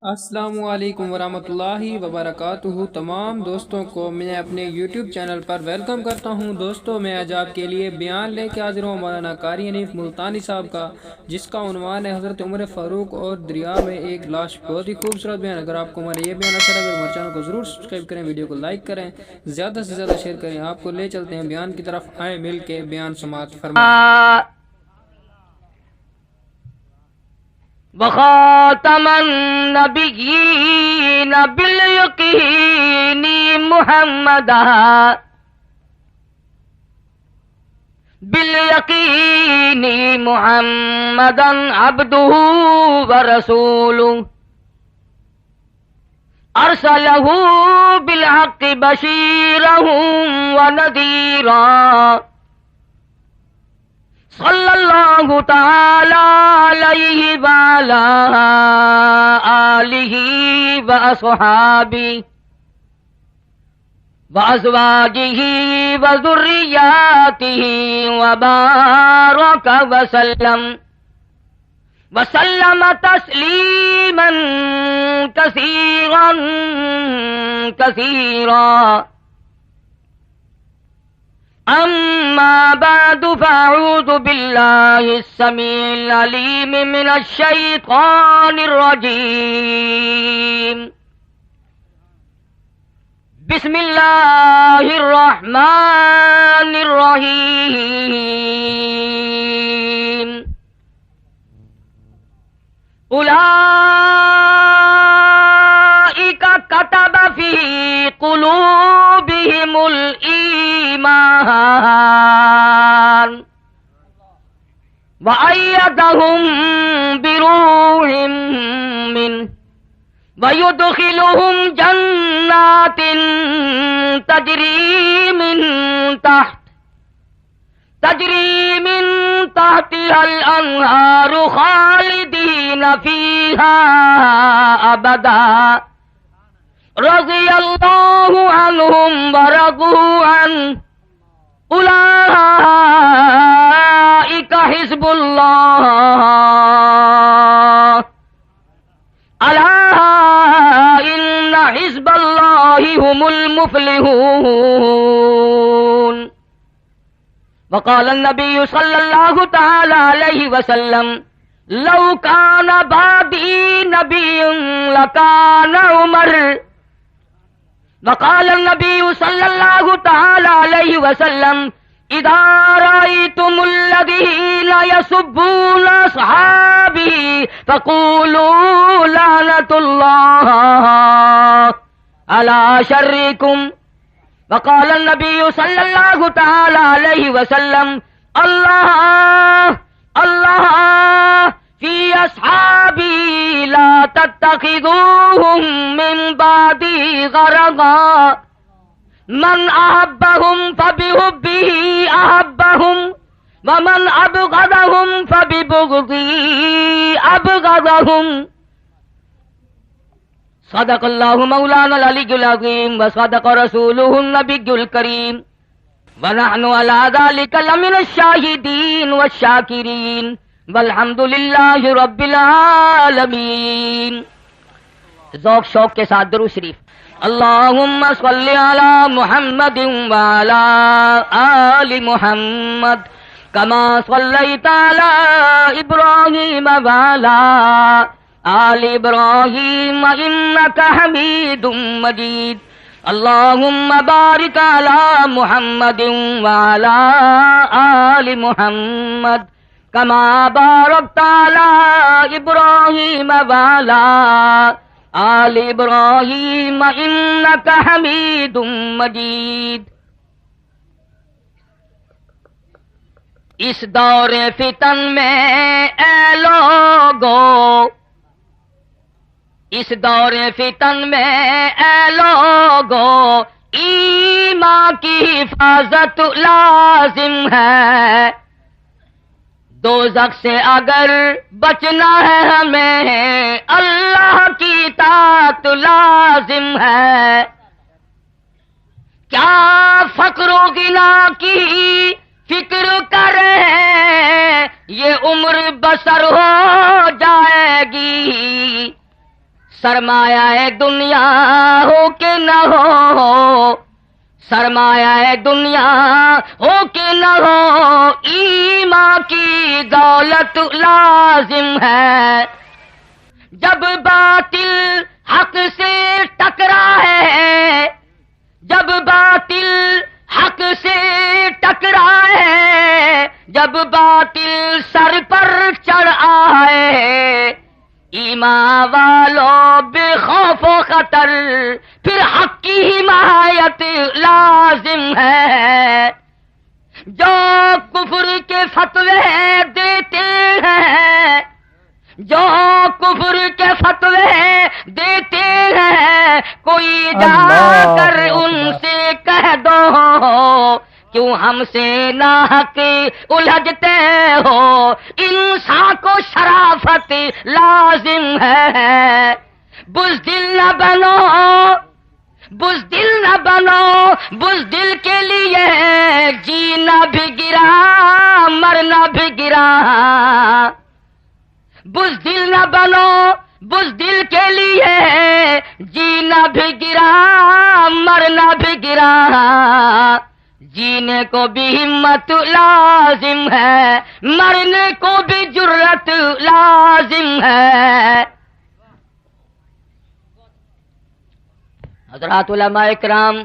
السلام علیکم ورحمۃ اللہ وبرکاتہ۔ تمام دوستوں کو میں اپنے یوٹیوب چینل پر ویلکم کرتا ہوں۔ دوستوں میں آج آپ کے لیے بیان لے کے حاضر ہوں مولانا قاری حنیف ملتانی صاحب کا، جس کا عنوان ہے حضرت عمر فاروق اور دریا میں ایک لاش۔ بہت ہی خوبصورت بیان۔ اگر آپ کو ہمارا یہ بیان اچھا لگے تو ہمارے چینل کو ضرور سبسکرائب کریں، ویڈیو کو لائک کریں، زیادہ سے زیادہ شیئر کریں۔ آپ کو لے چلتے ہیں بیان کی طرف، آئیں مل کے بیان سماعت فرمائیں۔ وخاتم النبيين باليقين محمدا عبده ورسوله أرسله بالحق بشيرا ونذيرا صلی اللہ تعالی علیہ وعلا آلہ واصحابہ وازواجہ وذریاتہ وبارک وسلم تسلیما کثیرا کثیرا۔ اما بعد فاعوذ باللہ السمیع العلیم من الشیطان الرجیم۔ بسم اللہ الرحمن الرحیم۔ اولئک کتب فی قلوبہم الایمان وأيدهم بروح منه ويدخلهم جنات تجري من تحتها الأنهار خالدين فيها أبدا رضي الله عنهم ورضوا عنه أولئك حزب الله ألا إن حزب الله هم المفلحون۔ وقال النبي صلى الله تعالى عليه وسلم لو كان بعدي نبي لكان عمر۔ وقال النبي صلى الله تعالى عليه وسلم إذا رأيتم الذين يسبون أصحابي فقولوا لعنة الله على شركم۔ وقال النبي صلى الله تعالى عليه وسلم الله الله في أصحابي لا تتخذوهم من بعدي غرضا من أحبهم فبحبه أحبهم ومن أبغضهم فببغضه أبغضهم۔ صدق الله مولانا العلي العظيم وصدق رسوله النبي الكريم ونحن على ذلك لمن الشاهدين والشاكرين والحمد للہ رب العالمین۔ ذوق شوق کے ساتھ درود شریف۔ اللہم صلی علی محمد وعلی آل محمد کما صلیت علی ابراہیم وعلی آل ابراہیم انک حمید مجید۔ اللہم بارک علی محمد وعلی آل محمد کما بارکت علی ابراہیم وعلی آل ابراہیم انک حمید مجید۔ اس دور فتن میں اے لوگو، اس دور فتن میں اے لوگو ایمان کی حفاظت لازم ہے۔ دوزخ سے اگر بچنا ہے ہمیں اللہ کی اطاعت لازم ہے۔ کیا فقر و غنا کی فکر کرے یہ عمر بسر ہو جائے گی، سرمایہ دنیا ہو کہ نہ ہو، سرمایہ دنیا ہو کہ نہ ہو، ایمان کی دولت لازم ہے۔ جب باطل حق سے ٹکرا ہے، جب باطل حق سے ٹکرا ہے، جب باطل سر پر چڑھ آئے، ایمان والو بے خوف و خطر، پھر حق کی حمایت لازم ہے۔ جو کفر کے فتوے دیتے ہیں، جو کفر کے فتوے دیتے ہیں، کوئی جا کر ان سے کہہ دو کیوں ہم سے ناحق الجھتے ہو، انسان کو شرافت لازم ہے۔ بزدل نہ بنو، بزدل نہ بنو، بزدل کے لیے جینا بھی گرا مرنا بھی گرا۔ بزدل نہ بنو، بزدل کے لیے جینا بھی گرا مرنا بھی گرا۔ جینے کو بھی ہمت لازم ہے، مرنے کو بھی جرت لازم ہے۔ حضرات علماء اکرام،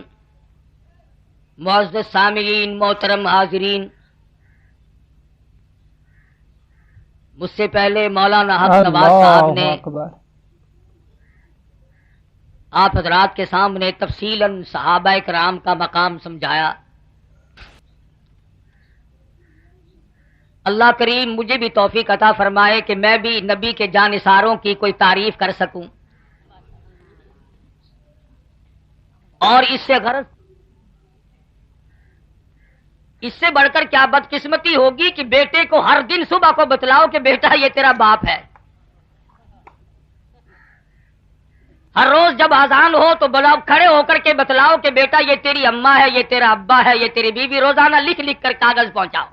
معزز سامعین، محترم حاضرین، مجھ سے پہلے مولانا حق نواز صاحب نے آپ حضرات کے سامنے تفصیلاً صحابہ کرام کا مقام سمجھایا۔ اللہ کریم مجھے بھی توفیق عطا فرمائے کہ میں بھی نبی کے جانثاروں کی کوئی تعریف کر سکوں، اور اس سے غرض، اس سے بڑھ کر کیا بدقسمتی ہوگی کہ بیٹے کو ہر دن صبح کو بتلاؤ کہ بیٹا یہ تیرا باپ ہے۔ ہر روز جب اذان ہو تو بلاؤ، کھڑے ہو کر کے بتلاؤ کہ بیٹا یہ تیری اماں ہے، یہ تیرا ابا ہے، یہ تیری بیوی، روزانہ لکھ لکھ کر کاغذ پہنچاؤ۔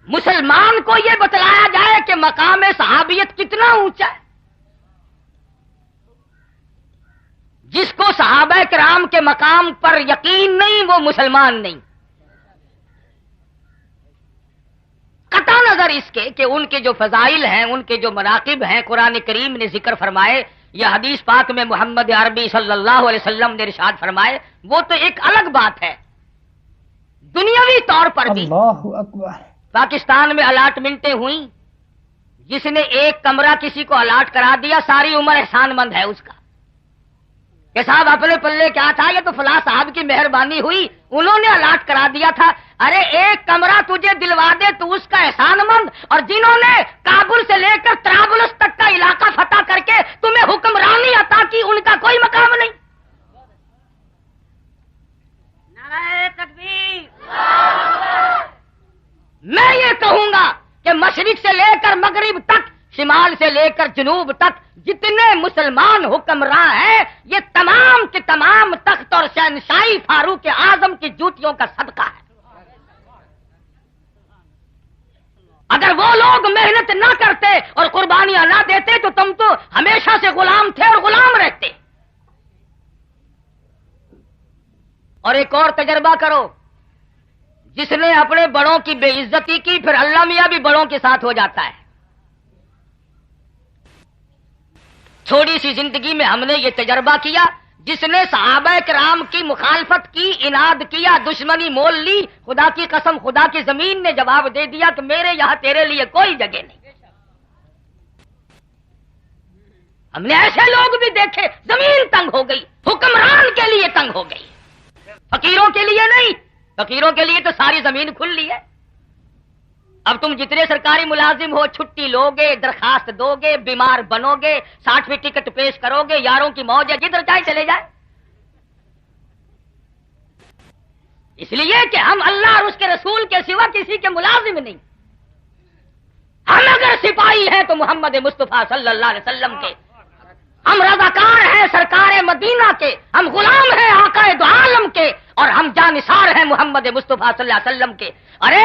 مسلمان کو یہ بتلایا جائے کہ مقام صحابیت کتنا اونچا ہے۔ جس کو صحابہ کرام کے مقام پر یقین نہیں وہ مسلمان نہیں، قطع نظر اس کے کہ ان کے جو فضائل ہیں، ان کے جو مناقب ہیں، قرآن کریم نے ذکر فرمائے یا حدیث پاک میں محمد عربی صلی اللہ علیہ وسلم نے ارشاد فرمائے، وہ تو ایک الگ بات ہے۔ دنیاوی طور پر بھی اللہ اکبر، پاکستان میں الاٹمنٹیں ہوئیں، جس نے ایک کمرہ کسی کو الاٹ کرا دیا ساری عمر احسان مند ہے اس کا، کہ صاحب اپنے پلے کیا تھا، یہ تو فلاں صاحب کی مہربانی ہوئی، انہوں نے الاٹ کرا دیا تھا۔ ارے ایک کمرہ تجھے دلوا دے تو اس کا احسان مند، اور جنہوں نے کابل سے لے کر طرابلس تک کا علاقہ فتح کر کے تمہیں حکمرانی عطا کی، ان کا کوئی مقام نہیں۔ نعرہ تکبیر! میں یہ کہوں گا کہ مشرق سے لے کر مغرب تک، شمال سے لے کر جنوب تک جتنے مسلمان حکمراں ہیں، یہ تمام کے تمام تخت اور شہنشاہی فاروق اعظم کی جوتیوں کا صدقہ ہے۔ اگر وہ لوگ محنت نہ کرتے اور قربانیاں نہ دیتے تو تم تو ہمیشہ سے غلام تھے اور غلام رہتے۔ اور ایک اور تجربہ کرو، جس نے اپنے بڑوں کی بے عزتی کی، پھر اللہ میاں بھی بڑوں کے ساتھ ہو جاتا ہے۔ تھوڑی سی زندگی میں ہم نے یہ تجربہ کیا، جس نے صحابہ کرام کی مخالفت کی، اناد کیا، دشمنی مول لی، خدا کی قسم خدا کی زمین نے جواب دے دیا کہ میرے یہاں تیرے لیے کوئی جگہ نہیں۔ ہم نے ایسے لوگ بھی دیکھے، زمین تنگ ہو گئی، حکمران کے لیے تنگ ہو گئی، فقیروں کے لیے نہیں۔ فقیروں کے لیے تو ساری زمین کھلی ہے۔ اب تم جتنے سرکاری ملازم ہو، چھٹی لو گے، درخواست دو گے، بیمار بنو گے، سرٹیفکیٹ پیش کرو گے، یاروں کی موج ہے، جدھر جائے چلے جائے۔ اس لیے کہ ہم اللہ اور اس کے رسول کے سوا کسی کے ملازم نہیں۔ ہم اگر سپاہی ہیں تو محمد مصطفیٰ صلی اللہ علیہ وسلم کے، ہم رضاکار ہیں سرکار مدینہ کے، ہم غلام ہیں آقا دو عالم کے، اور ہم جانثار ہیں محمد مصطفیٰ صلی اللہ علیہ وسلم کے۔ ارے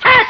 6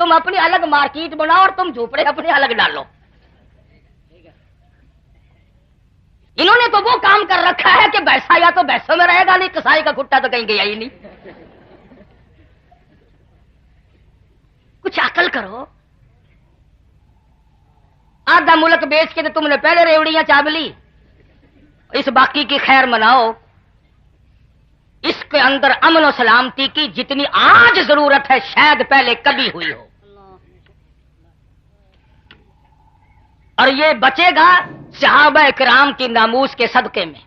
تم اپنی الگ مارکیٹ بناؤ اور تم جھوپڑے اپنے الگ ڈالو. انہوں نے تو وہ کام کر رکھا ہے کہ بیسا یا تو بیسوں میں رہے گا, نہیں کسائی کا کھٹا تو کہیں گیا ہی نہیں. کچھ عقل کرو. آدھا ملک بیچ کے تو تم نے پہلے ریوڑیاں چاب لی, اس باقی کی خیر مناؤ. اس کے اندر امن و سلامتی کی جتنی آج ضرورت ہے شاید پہلے کبھی ہوئی ہو, اور یہ بچے گا صحابہ کرام کی ناموس کے صدقے میں.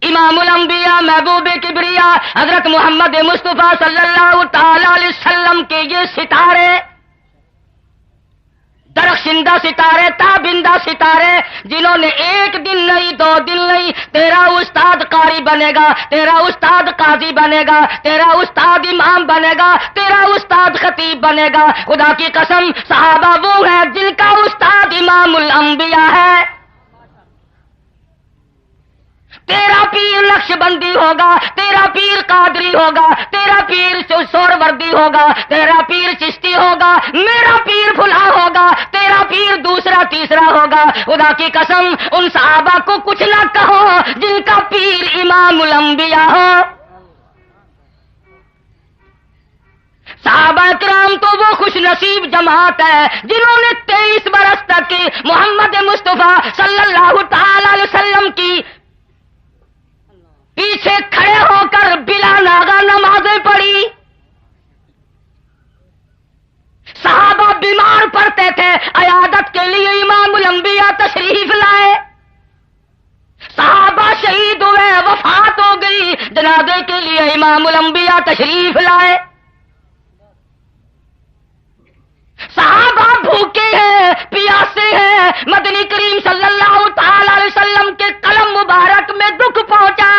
امام الانبیاء محبوب کبریا حضرت محمد مصطفیٰ صلی اللہ تعالی علیہ وسلم کے یہ ستارے, درخشندہ ستارے, تابندہ ستارے, جنہوں نے ایک دن نہیں, 2 دن نہیں, تیرا استاد قاری بنے گا, تیرا استاد قاضی بنے گا, تیرا استاد امام بنے گا, تیرا استاد خطیب بنے گا. خدا کی قسم صحابہ وہ ہے جن کا استاد امام الانبیاء ہے. تیرا پیر نقش بندی ہوگا, تیرا پیر قادری ہوگا, تیرا پیر سہروردی ہوگا, تیرا پیر چشتی ہوگا, میرا پیر فلاں ہوگا, تیرا پیر دوسرا تیسرا ہوگا. خدا کی قسم ان صحابہ کو کچھ نہ کہو جن کا پیر امام الانبیاء ہو. صحابہ کرام تو وہ خوش نصیب جماعت ہے جنہوں نے 23 برس تک محمد مصطفیٰ صلی اللہ تعالی علیہ وسلم کی پیچھے کھڑے ہو کر بلا ناغا نمازیں پڑھی. صحابہ بیمار پڑتے تھے, عیادت کے لیے امام الانبیاء تشریف لائے. صحابہ شہید ہوئے, وفات ہو گئی, جنازے کے لیے امام الانبیاء تشریف لائے. صحابہ بھوکے ہیں, پیاسے ہیں, مدنی کریم صلی اللہ تعالی علیہ وسلم کے قلم مبارک میں دکھ پہنچا.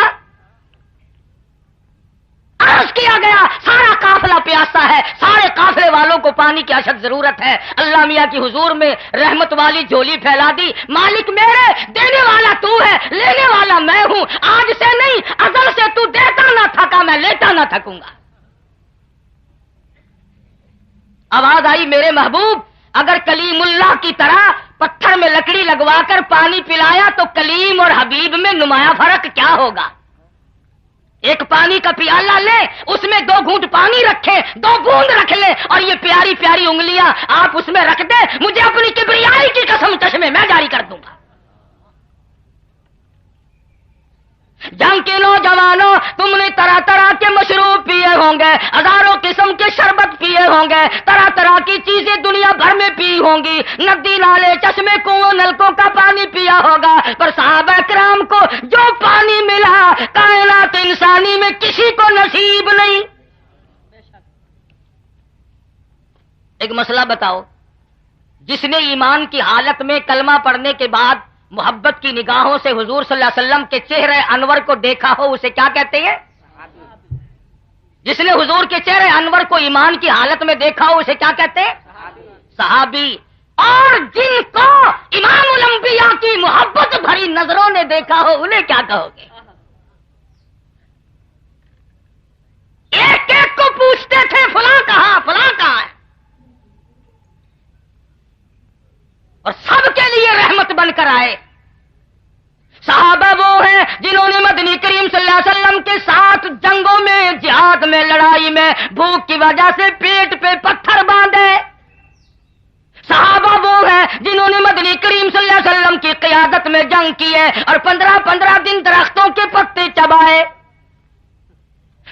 عرض کیا گیا سارا قافلہ پیاسا ہے, سارے قافلے والوں کو پانی کی اشد ضرورت ہے. اللہ میاں کی حضور میں رحمت والی جھولی پھیلا دی. مالک میرے, دینے والا تو ہے, لینے والا میں ہوں. آج سے نہیں, ازل سے تو دیتا نہ تھکا, میں لیتا نہ تھکوں گا. آواز آئی میرے محبوب, اگر کلیم اللہ کی طرح پتھر میں لکڑی لگوا کر پانی پلایا تو کلیم اور حبیب میں نمایاں فرق کیا ہوگا. ایک پانی کا پیالہ لے, اس میں 2 گھونٹ پانی رکھے, 2 بوند رکھ لے, اور یہ پیاری پیاری انگلیاں آپ اس میں رکھ دے, مجھے اپنی کبریائی کی قسم چشمے میں جاری کر دوں گا. جنگ کے نوجوانوں, تم نے طرح طرح کے مشروب پیے ہوں گے, ہزاروں قسم کے شربت پیے ہوں گے, طرح طرح کی چیزیں دنیا بھر میں پی ہوں گی, ندی نالے چشمے کنویں نلکوں کا پانی پیا ہوگا, پر صحابہ کرام کو جو پانی ملا کائنات انسانی میں کسی کو نصیب نہیں. ایک مسئلہ بتاؤ, جس نے ایمان کی حالت میں کلمہ پڑھنے کے بعد محبت کی نگاہوں سے حضور صلی اللہ علیہ وسلم کے چہرے انور کو دیکھا ہو, اسے کیا کہتے ہیں؟ جس نے حضور کے چہرے انور کو ایمان کی حالت میں دیکھا ہو, اسے کیا کہتے ہیں؟ صحابی. اور جن کو امام الانبیاء کی محبت بھری نظروں نے دیکھا ہو, انہیں کیا کہو گے؟ ایک ایک کو پوچھتے تھے فلاں کہاں, فلاں کہاں ہے, اور سب کے لیے رحمت بن کر آئے. صحابہ وہ ہیں جنہوں نے مدنی کریم صلی اللہ علیہ وسلم کے ساتھ جنگوں میں, جہاد میں, لڑائی میں بھوک کی وجہ سے پیٹ پہ پتھر باندھے. صحابہ وہ ہیں جنہوں نے مدنی کریم صلی اللہ علیہ وسلم کی قیادت میں جنگ کی ہے اور 15 دن درختوں کے پتے چبائے.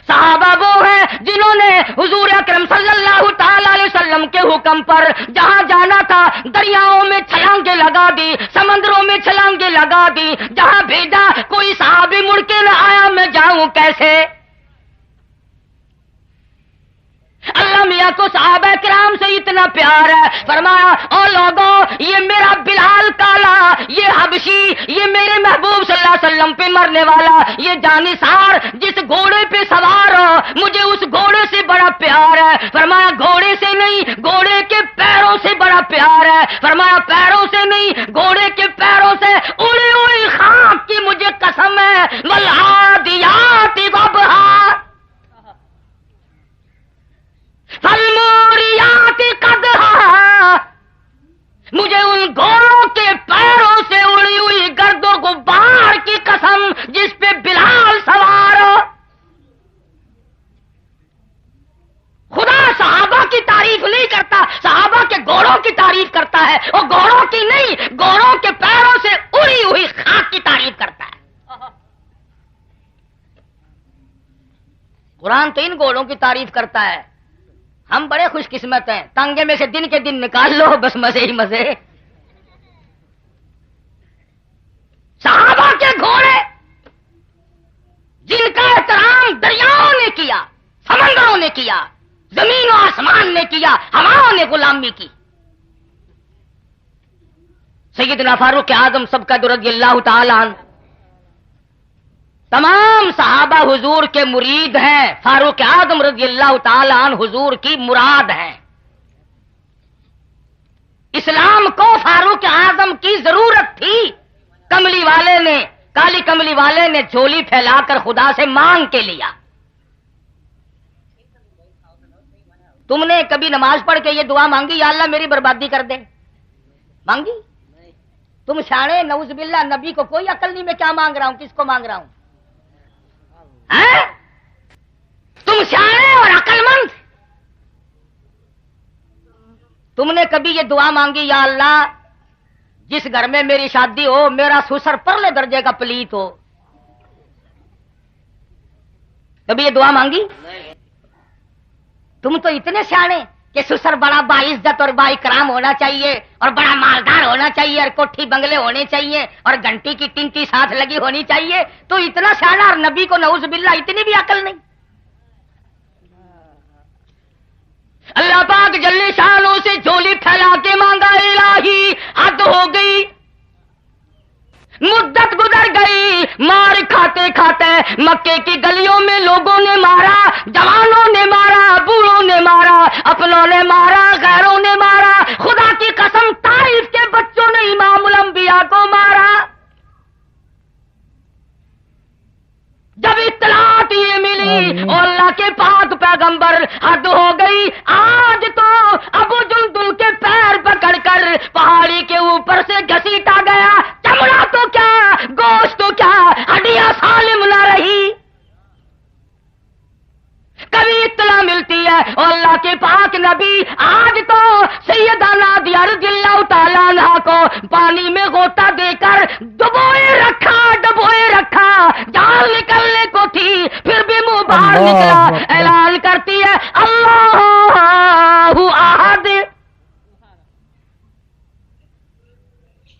صحابہ وہ ہیں جنہوں نے حضور اکرم صلی اللہ تعالی علیہ وسلم کے حکم پر جہاں جانا تھا دریاؤں میں چھلانگیں لگا دی, سمندروں میں چھلانگیں لگا دی. جہاں بھیجا کوئی صحابی مڑ کے نہ آیا, میں جاؤں کیسے؟ اللہ میاں کو صحابہ کرام سے اتنا پیار ہے, فرمایا او لوگوں, یہ میرا بلال کالا, یہ حبشی, یہ میرے محبوب صلی اللہ علیہ وسلم پہ مرنے والا, یہ جانثار جس گھوڑے پہ سوار ہو, مجھے اس گھوڑے سے بڑا پیار ہے. فرمایا گھوڑے سے نہیں, گھوڑے کے پیروں سے بڑا پیار ہے. فرمایا پیروں سے نہیں, گھوڑے کے پیروں سے. اڑی اڑی خاک کی مجھے قسم ہے, والعادیات ضبحا, قرآن تو ان گھوڑوں کی تعریف کرتا ہے. ہم بڑے خوش قسمت ہیں، تانگے میں سے دن کے دن نکال لو، بس مزے ہی مزے. صحابہ کے گھوڑے جن کا احترام دریاؤں نے کیا، سمندروں نے کیا، زمین و آسمان نے کیا، ہواؤں نے غلامی کی. سیدنا فاروق اعظم سب کا رضی اللہ تعالی عنہ، تمام صحابہ حضور کے مرید ہیں، فاروق اعظم رضی اللہ تعالی عنہ حضور کی مراد ہیں. اسلام کو فاروق اعظم کی ضرورت تھی. کملی والے نے، کالی کملی والے نے جھولی پھیلا کر خدا سے مانگ کے لیا. تم نے کبھی نماز پڑھ کے یہ دعا مانگی یا اللہ میری بربادی کر دے؟ مانگی؟ تم شانے نعوذ باللہ، نبی کو کوئی عقل نہیں میں کیا مانگ رہا ہوں، کس کو مانگ رہا ہوں؟ تم شانے اور عقل مند، تم نے کبھی یہ دعا مانگی یا اللہ جس گھر میں میری شادی ہو میرا سسر پرلے درجے کا پلیت ہو؟ کبھی یہ دعا مانگی؟ تم تو اتنے سیانے کہ سسر بڑا باعزت اور بااکرام ہونا چاہیے، اور بڑا مالدار ہونا چاہیے، اور کوٹھی بنگلے ہونے چاہیے، اور گھنٹی کی ٹنٹی ساتھ لگی ہونی چاہیے. تو اتنا سیانا، اور نبی کو نعوذ باللہ اتنی بھی عقل نہیں. اللہ پاک جل شانوں سے جھولی پھیلا کے مانگا، الہی حد ہو گئی، مدت گزر گئی، مار کھاتے کھاتے مکے کی گلیوں میں لوگوں نے مارا، جوانوں نے مارا، بوڑھوں نے مارا، اپنوں نے مارا، غیروں نے مارا. خدا کی قسم طائف کے بچوں نے امام الانبیاء کو مارا. جب اطلاعات یہ ملی اور اللہ کے پاک پیغمبر حد ہو گئی، آج تو ابو جندل کے پیر پکڑ کر پہاڑی کے اوپر سے گھسیٹا گیا. چمڑا تو کیا، گوشت تو کیا، ہڈیاں سالم نہ رہی. کبھی اطلاع ملتی ہے اور اللہ کے پاک نبی آج تو سیدنا نادیہ رضی اللہ تعالیٰ عنہ کو پانی میں غوطہ دے کر ڈبوئے رکھا، جان نکلنے کو تھی پھر بھی منہ باہر نکلا. اعلان کرتی ہے اللہ احد.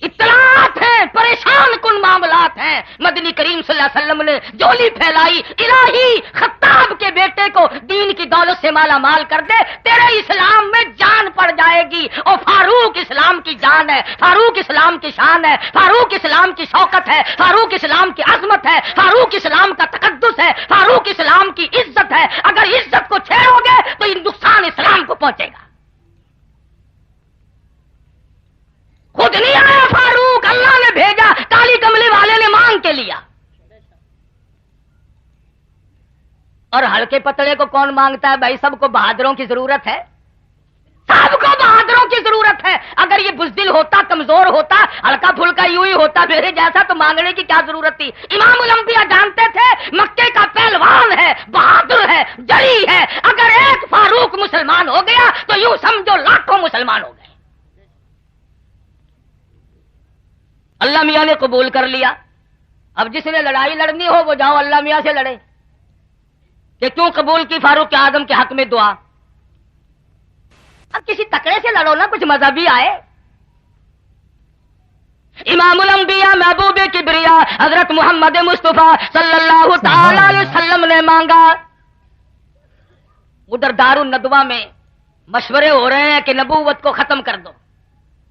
اطلاعات ہیں، پریشان کن معاملات ہیں. مدنی کریم صلی اللہ علیہ وسلم نے جولی پھیلائی، الہی خطاب کے بیٹے کو دین کی دولت سے مالا مال کر دے، تیرے اسلام میں جان پڑ جائے گی. اور فاروق اسلام کی جان ہے، فاروق اسلام کی شان ہے، فاروق اسلام کی شوکت ہے، فاروق اسلام کی عظمت ہے، فاروق اسلام کا تقدس ہے، فاروق اسلام کی عزت ہے. اگر عزت کو چھیڑو گے تو نقصان اسلام کو پہنچے گا. خود نہیں آیا فاروق، اللہ نے بھیجا، کالی کملی والے نے مانگ کے لیا. اور ہلکے پتلے کو کون مانگتا ہے بھائی؟ سب کو بہادروں کی ضرورت ہے، سب کو بہادروں کی ضرورت ہے. اگر یہ بزدل ہوتا، کمزور ہوتا، ہلکا پھلکا یوں ہی ہوتا میرے جیسا تو مانگنے کی کیا ضرورت تھی؟ امام الانبیاء جانتے تھے مکے کا پہلوان ہے، بہادر ہے، جری ہے. اگر ایک فاروق مسلمان ہو گیا تو یوں سمجھو لاکھوں مسلمان ہو گئے. اللہ میاں نے قبول کر لیا. اب جس نے لڑائی لڑنی ہو وہ جاؤ اللہ میاں سے لڑے کہ کیوں قبول کی فاروق اعظم کے حق میں دعا. اب کسی تکڑے سے لڑو نا، کچھ مزہ بھی آئے. امام الانبیاء محبوب کبریا حضرت محمد مصطفیٰ صلی اللہ تعالی علیہ وسلم نے مانگا. ادھر دار الندوہ میں مشورے ہو رہے ہیں کہ نبوت کو ختم کر دو،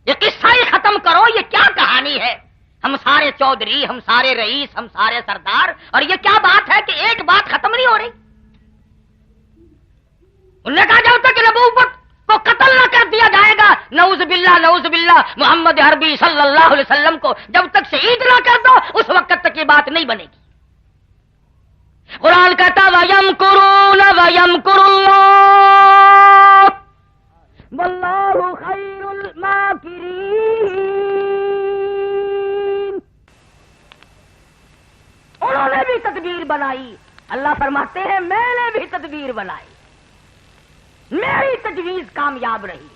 یہ قصہ ہی ختم کرو. یہ کیا کہانی ہے؟ ہم سارے چودھری، ہم سارے رئیس، ہم سارے سردار، اور یہ کیا بات ہے کہ ایک بات ختم نہیں ہو رہی؟ انہوں نے کہا جب تک نبوت کو قتل نہ کر دیا جائے گا، نعوذ باللہ محمد عربی صلی اللہ علیہ وسلم کو جب تک شہید نہ کر دو اس وقت تک یہ بات نہیں بنے گی. قرآن کہتا وَيَمْكُرُونَ وَيَمْكُرُ اللَّهُ وَاللَّهُ خَيْرُ الْمَاكِرِينَ. انہوں نے بھی تدبیر بنائی. اللہ فرماتے ہیں میں نے بھی تدبیر بنائی، میری تجویز کامیاب رہی.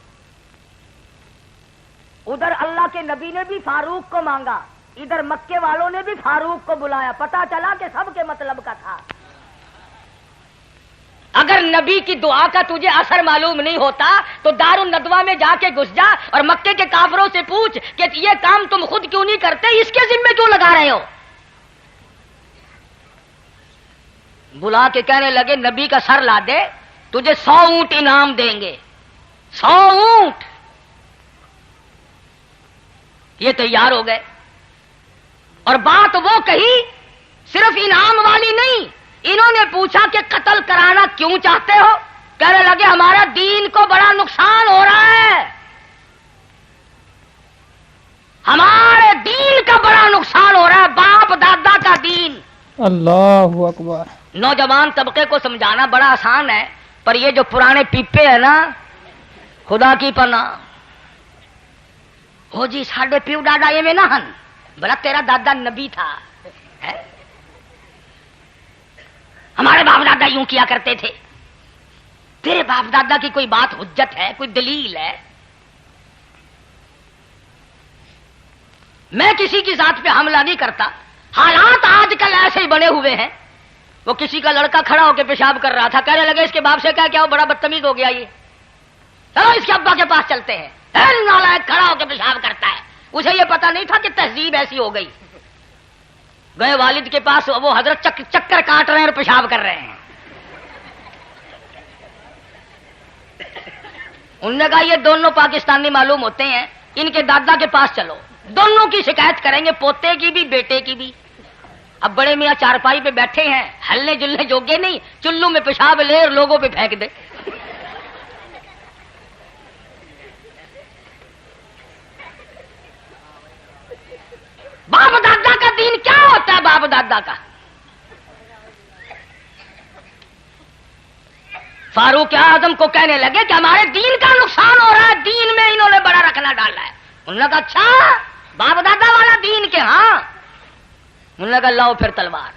ادھر اللہ کے نبی نے بھی فاروق کو مانگا، ادھر مکے والوں نے بھی فاروق کو بلایا. پتا چلا کہ سب کے مطلب کا تھا. اگر نبی کی دعا کا تجھے اثر معلوم نہیں ہوتا تو دارالندوہ میں جا کے گھس جا اور مکے کے کافروں سے پوچھ کہ یہ کام تم خود کیوں نہیں کرتے، اس کے ذمے کیوں لگا رہے ہو؟ بلا کے کہنے لگے نبی کا سر لا دے، تجھے 100 اونٹ انعام دیں گے، 100 اونٹ۔ یہ تیار ہو گئے، اور بات وہ کہی صرف انعام والی نہیں، انہوں نے پوچھا کہ قتل کرانا کیوں چاہتے ہو؟ کہنے لگے ہمارا دین کو بڑا نقصان ہو رہا ہے، ہمارے دین کا بڑا نقصان ہو رہا ہے، باپ دادا کا دین۔ اللہ اکبر۔ نوجوان طبقے کو سمجھانا بڑا آسان ہے، پر یہ جو پرانے پیپے ہیں نا، خدا کی پناہ، ہو جی ساڈے پیو ڈاڈا یہ میں نہ ہن، بلا تیرا دادا نبی تھا، ہمارے باپ دادا یوں کیا کرتے تھے، تیرے باپ دادا کی کوئی بات حجت ہے، کوئی دلیل ہے؟ میں کسی کی ذات پہ حملہ نہیں کرتا، حالات آج کل ایسے ہی بنے ہوئے ہیں۔ وہ کسی کا لڑکا کھڑا ہو کے پیشاب کر رہا تھا، کہنے لگے اس کے باپ سے کیا وہ بڑا بدتمیز ہو گیا، یہ چلو اس کے ابا کے پاس چلتے ہیں، نالائق کھڑا ہو کے پیشاب کرتا ہے، اسے یہ پتا نہیں تھا کہ تہذیب ایسی ہو گئی۔ گئے والد کے پاس، وہ حضرت چکر کاٹ رہے ہیں اور پیشاب کر رہے ہیں۔ انہوں نے کہا یہ دونوں پاکستانی معلوم ہوتے ہیں، ان کے دادا کے پاس چلو، دونوں کی شکایت کریں گے، پوتے کی بھی بیٹے کی بھی۔ اب بڑے میاں چارپائی پہ بیٹھے ہیں، ہلنے جلنے جوگے نہیں، چلو میں پیشاب لے اور لوگوں پہ پھینک دے۔ باپ دادا کا دین کیا ہوتا ہے؟ باپ دادا کا فاروق اعظم کو کہنے لگے کہ ہمارے دین کا نقصان ہو رہا ہے، دین میں انہوں نے بڑا رکھنا ڈالا ہے۔ انہوں نے کہا اچھا باپ دادا والا دین کے؟ ہاں۔ انہوں نے کہا لاؤ پھر تلوار،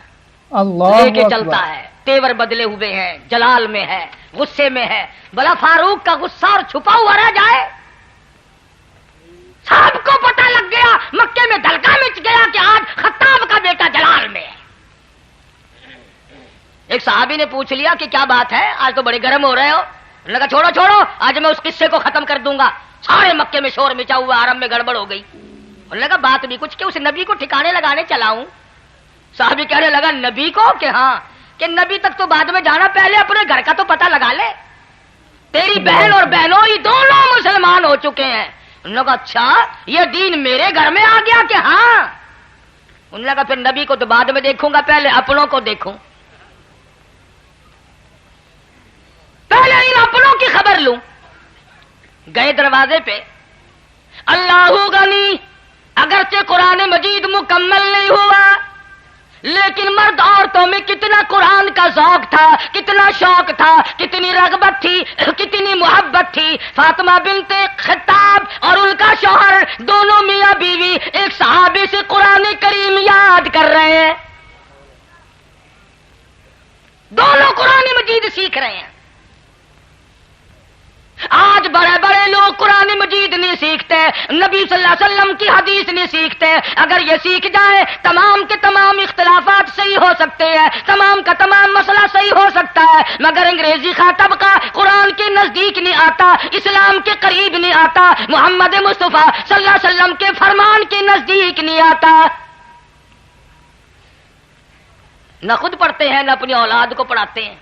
لے کے چلتا ہے، تیور بدلے ہوئے ہیں، جلال میں ہے، غصے میں ہے، بلا فاروق کا غصہ اور چھپا ہوا رہ جائے؟ سب کو پتہ لگ گیا، مکے میں دھلکا مچ گیا کہ آج خطاب کا بیٹا جلال میں ہے۔ ایک صحابی نے پوچھ لیا کہ کیا بات ہے، آج تو بڑے گرم ہو رہے ہو؟ انہوں نے کہا چھوڑو چھوڑو، آج میں اس قصے کو ختم کر دوں گا، سارے مکے میں شور مچا ہوا، حرم میں گڑبڑ ہو گئی۔ انہوں نے کہا بات بھی کچھ کہ اس نبی کو ٹھکانے لگانے چلا ہوں۔ صحابی کہنے لگا نبی کو؟ کہ ہاں۔ کہ نبی تک تو بعد میں جانا، پہلے اپنے گھر کا تو پتہ لگا لے، تیری بہن اور بہنوں یہ دونوں مسلمان ہو چکے ہیں۔ انہوں نے کہا اچھا یہ دین میرے گھر میں آ گیا؟ کہ ہاں۔ انہوں نے کہا پھر نبی کو تو بعد میں دیکھوں گا، پہلے اپنوں کو دیکھوں، پہلے ان اپنوں کی خبر لوں۔ گئے دروازے پہ، اللہ غنی، اگرچہ قرآن مجید مکمل نہیں ہوا لیکن مرد عورتوں میں کتنا قرآن کا ذوق تھا، کتنا شوق تھا، کتنی رغبت تھی، کتنی محبت تھی۔ فاطمہ بنت خطاب اور ان کا شوہر دونوں میاں بیوی ایک صحابی سے قرآن کریم یاد کر رہے ہیں، دونوں قرآن مجید سیکھ رہے ہیں۔ آج بڑے بڑے لوگ قرآن مجید نہیں سیکھتے، نبی صلی اللہ علیہ وسلم کی حدیث نہیں سیکھتے۔ اگر یہ سیکھ جائے تمام کے تمام اختلافات صحیح ہو سکتے ہیں، تمام کا تمام مسئلہ صحیح ہو سکتا ہے، مگر انگریزی خاطب کا قرآن کے نزدیک نہیں آتا، اسلام کے قریب نہیں آتا، محمد مصطفیٰ صلی اللہ علیہ وسلم کے فرمان کے نزدیک نہیں آتا۔ نہ خود پڑھتے ہیں، نہ اپنی اولاد کو پڑھاتے ہیں۔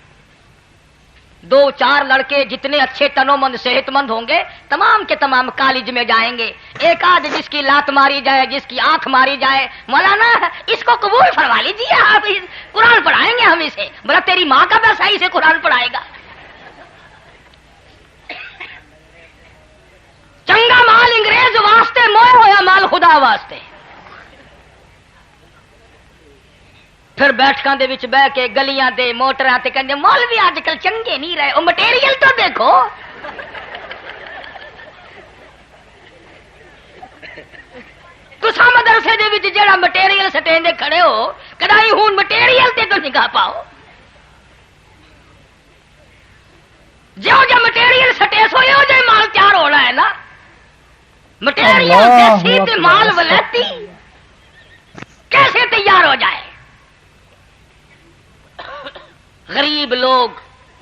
2-4 لڑکے جتنے اچھے تنو مند صحت مند ہوں گے، تمام کے تمام کالج میں جائیں گے۔ ایک آدھ جس کی لات ماری جائے، جس کی آنکھ ماری جائے، مولانا اس کو قبول فرما لیجیے، آپ قرآن پڑھائیں گے ہم اسے۔ بولا تیری ماں کا پیسہ اسے قرآن پڑھائے گا؟ چنگا مال انگریز واسطے، موئے ہویا مال خدا واسطے۔ پھر بیٹھکاں دے وچ بہ کے گلیاں دے موٹراں تے کہندے مولوی اج کل چنگے نہیں رہے، او مٹیریل تو دیکھو۔ تساں مدرسے دے وچ جڑا مٹیریل سٹیندے کھڑے ہو، کدائی ہون مٹیریل تے تو نگاہ پاؤ۔ جو مٹیریل سٹے سو ہو جائے مال تیار ہونا ہے نا۔ مٹیریل دیسی تے مال ولایتی کیسے تیار ہو جائے؟ غریب لوگ